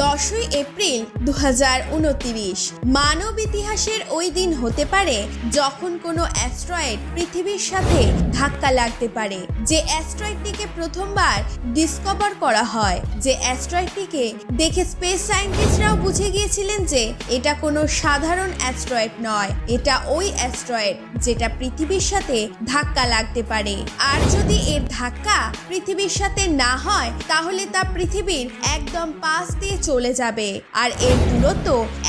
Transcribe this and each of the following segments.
10ই April 2029 মানব ইতিহাসের ওই দিন হতে পারে যখন কোনো অ্যাস্ট্রয়েড পৃথিবীর সাথে ধাক্কা লাগতে পারে। যে অ্যাস্ট্রয়েডটিকে প্রথমবার ডিসকভার করা হয়, যে অ্যাস্ট্রয়েডটিকে দেখে স্পেস সায়েন্টিস্টরাও বুঝে গিয়েছিলেন যে এটা কোনো সাধারণ অ্যাস্ট্রয়েড নয়, এটা ওই অ্যাস্ট্রয়েড যেটা পৃথিবীর সাথে ধাক্কা লাগতে পারে। আর যদি এর ধাক্কা পৃথিবীর সাথে না হয় তাহলে তা পৃথিবীর একদম পাশ দিয়ে চলে যাবে। আর এর দূরত্ব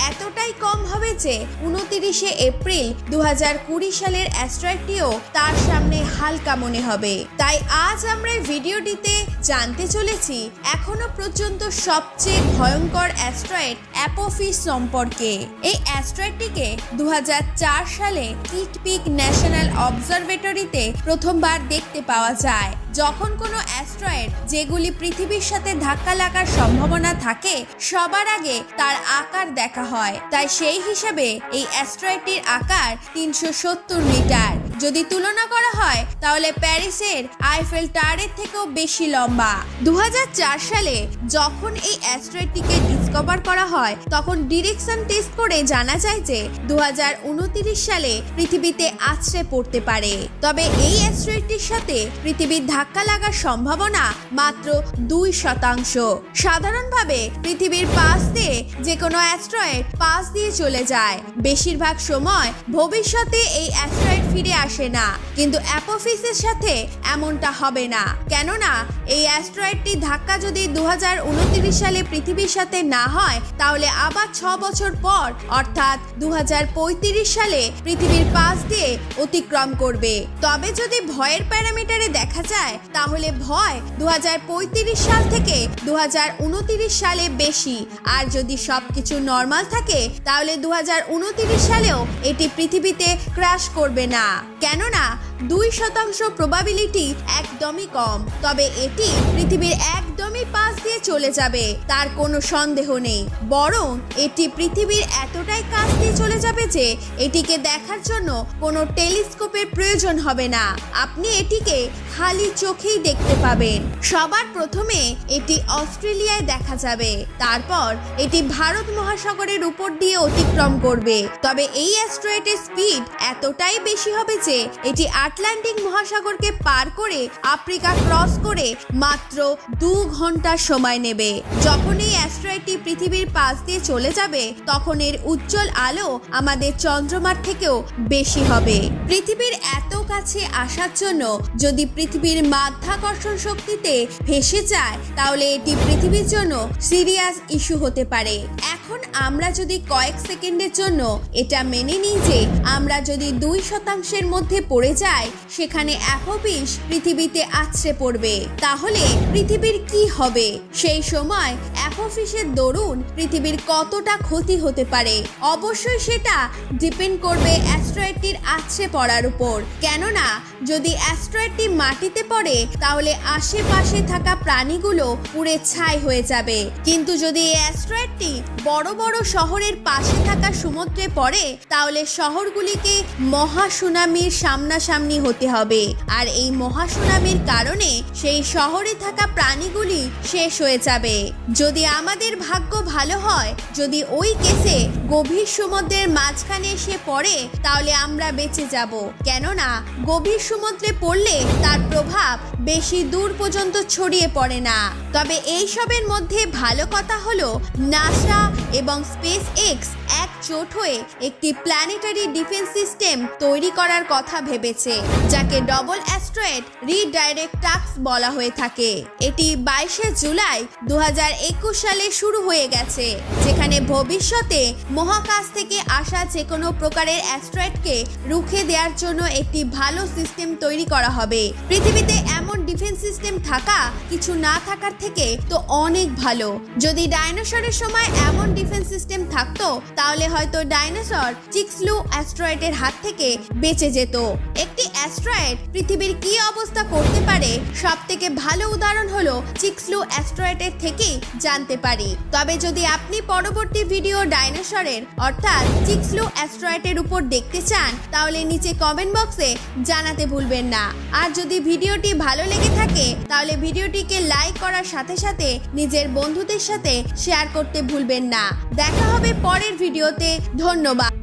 এতটাই কম হবে যে 29শে এপ্রিল 2020 সালের অ্যাস্ট্রয়েডটিও তার সামনে হালকা মনে হবে। তাই আজ আমরা ভিডিওটিতে জানতে চলেছি এখনো পর্যন্ত সবচেয়ে ভয়ঙ্কর অ্যাস্ট্রয়েড অ্যাপোফিস সম্পর্কে। এই অ্যাস্ট্রয়েডটিকে 2004 সালে কিট পিক ন্যাশনাল অবজারভেটরিতে প্রথমবার দেখতে পাওয়া যায়। যখন কোনো অ্যাস্ট্রয়েড যেগুলি পৃথিবীর সাথে ধাক্কা লাগার সম্ভাবনা থাকে সবার আগে তার আকার দেখা হয়। তাই সেই হিসাবে এই অ্যাস্ট্রয়েডটির আকার 370 মিটার। যদি তুলনা করা হয় তাহলে প্যারিসের আইফেল টাওয়ারের থেকেও বেশি লম্বা। 2004 সালে যখন এই অ্যাস্ট্রয়েডটিকে ডিসকভার করা হয় তখন ডিরেকশন টেস্ট করে জানা যায় যে 2029 সালে পৃথিবীতে আছড়ে পড়তে পারে। তবে এই অ্যাস্ট্রয়েডটির সাথে পৃথিবীর ধাক্কা লাগার সম্ভাবনা মাত্র 2%। সাধারণভাবে পৃথিবীর পাশ দিয়ে যে কোনো অ্যাস্ট্রয়েড পাশ দিয়ে চলে যায়। বেশিরভাগ সময় ভবিষ্যতে এই অ্যাস্ট্রয়েড ফিরে আসে না, কিন্তু অ্যাপোফিসের সাথে এমনটা হবে না। কেননা এই অ্যাস্ট্রয়েডটি ধাক্কা যদি 2029 সালে পৃথিবীর সাথে না হয় তাহলে আবার 6 বছর পর অর্থাৎ 2035 সালে পৃথিবীর পাশ দিয়ে অতিক্রম করবে। তবে যদি ভয়ের প্যারামিটারে দেখা যায় তাহলে ভয় 2035 সাল থেকে 2029 সালে বেশি। আর যদি সবকিছু নর্মাল থাকে তাহলে 2029 সালেও এটি পৃথিবীতে ক্র্যাশ করবে না। কেননা 2% প্রবাবিলিটি একদমই কম। তবে এটি পৃথিবীর একদমই পাশ দিয়ে চলে যাবে তার কোনো সন্দেহ নেই, বরং এটি পৃথিবীর এতটাই কাছ দিয়ে চলে যাবে যে এটিকে দেখার জন্য কোনো টেলিস্কোপের প্রয়োজন হবে না। আপনি এটিকে খালি চোখেই দেখতে পাবেন। সবার প্রথমে এটি অস্ট্রেলিয়ায় দেখা যাবে, তারপর এটি ভারত মহাসাগরের উপর দিয়ে অতিক্রম করবে। তবে এই অ্যাস্ট্রয়েডের স্পিড এতটাই বেশি হবে যে এটি আটলান্টিক মহাসাগরকে পার করে আফ্রিকা ক্রস করে মাত্র 2 ঘন্টা সময় নেবে। যখন এই অ্যাস্ট্রয়েডটি পৃথিবীর পাশ দিয়ে চলে যাবে তখন এর উজ্জ্বল আলো আমাদের চন্দ্রমার থেকেও বেশি হবে। পৃথিবীর এত কাছে আসার জন্য যদি পৃথিবীর মাধ্যাকর্ষণ শক্তিতে ভেসে যায় তাহলে এটি পৃথিবীর জন্য সিরিয়াস ইস্যু হতে পারে। এখন আমরা যদি কয়েক সেকেন্ডের জন্য এটা মেনে নিই যে আমরা যদি 2% মধ্যে পড়ে যাই সেখানে অ্যাপোফিস পৃথিবীতে আছড়ে পড়বে, তাহলে পৃথিবীর কি হবে? সেই সময় অ্যাপোফিসের দরুন পৃথিবীর কতটা ক্ষতি হতে পারে অবশ্যই সেটা ডিপেন্ড করবে অ্যাস্ট্রয়েডটির আছড়ে পড়ার উপর। কেননা যদি অ্যাস্ট্রয়েডটি মাটিতে পড়ে তাহলে আশেপাশে থাকা প্রাণীগুলো পুড়ে ছাই হয়ে যাবে, কিন্তু যদি এই অ্যাস্ট্রয়েডটি বড় বড় শহরের পাশে থাকা সমুদ্রে পড়ে তাহলে শহরগুলিকে মহা সুনামির সামনাসামনি হতে হবে। আর এই মহা সুনামির কারণে সেই শহরে থাকা প্রাণীগুলি শেষ হয়ে যাবে। যদি আমাদের ভাগ্য ভালো হয়, যদি ওই কেসে গভীর সমুদ্রের মাঝখানে এসে পড়ে তাহলে আমরা বেঁচে যাব। কেননা গভীর সমুদ্রে পড়লে তার প্রভাব বেশি দূর পর্যন্ত ছড়িয়ে পড়ে না। তবে এই সবের মধ্যে ভালো কথা হলো নাসা এবং স্পেস এক্স একজোট হয়ে একটি প্ল্যানেটারি ডিফেন্স সিস্টেম তৈরি করার কথা ভেবেছে, যাকে ডবল অ্যাস্ট্রয়েড রিডাইরেক্ট টাস্ক বলা হয়ে থাকে। এটি 22শে জুলাই 2021 সালে শুরু হয়ে গেছে, যেখানে ভবিষ্যতে মহাকাশ থেকে আসা যে কোনো প্রকারের অ্যাস্ট্রয়েডকে রুখে দেওয়ার জন্য একটি ভালো সিস্টেম তৈরি করা হবে। পৃথিবীতে এমন ডিফেন্স সিস্টেম থাকা কিছু না থাকার থেকে তো অনেক ভালো। যদি ডাইনোসরের সময় এমন ডিফেন্স সিস্টেম থাকতো তাহলে হয়তো ডাইনোসর চিক্সলু অ্যাস্ট্রয়েডের হাত থেকে বেঁচে যেত। একটি অ্যাস্ট্রয়েড পৃথিবীর কি অবস্থা করতে পারে সবথেকে ভালো উদাহরণ হলো চিক্সলু অ্যাস্ট্রয়েডের থেকেই জানতে পারি। তবে যদি আপনি পরবর্তী ভিডিও ডাইনোসরের অর্থাৎ চিক্সলু অ্যাস্ট্রয়েডের উপর দেখতে চান তাহলে নিচে কমেন্ট বক্সে জানাতে ভুলবেন না। আর যদি ভিডিওটি ভালো লেগে থাকে তাহলে ভিডিওটিকে লাইক করার সাথে সাথে নিজের বন্ধুদের সাথে শেয়ার করতে ভুলবেন না। দেখা হবে পরের ভিডিওতে। ধন্যবাদ।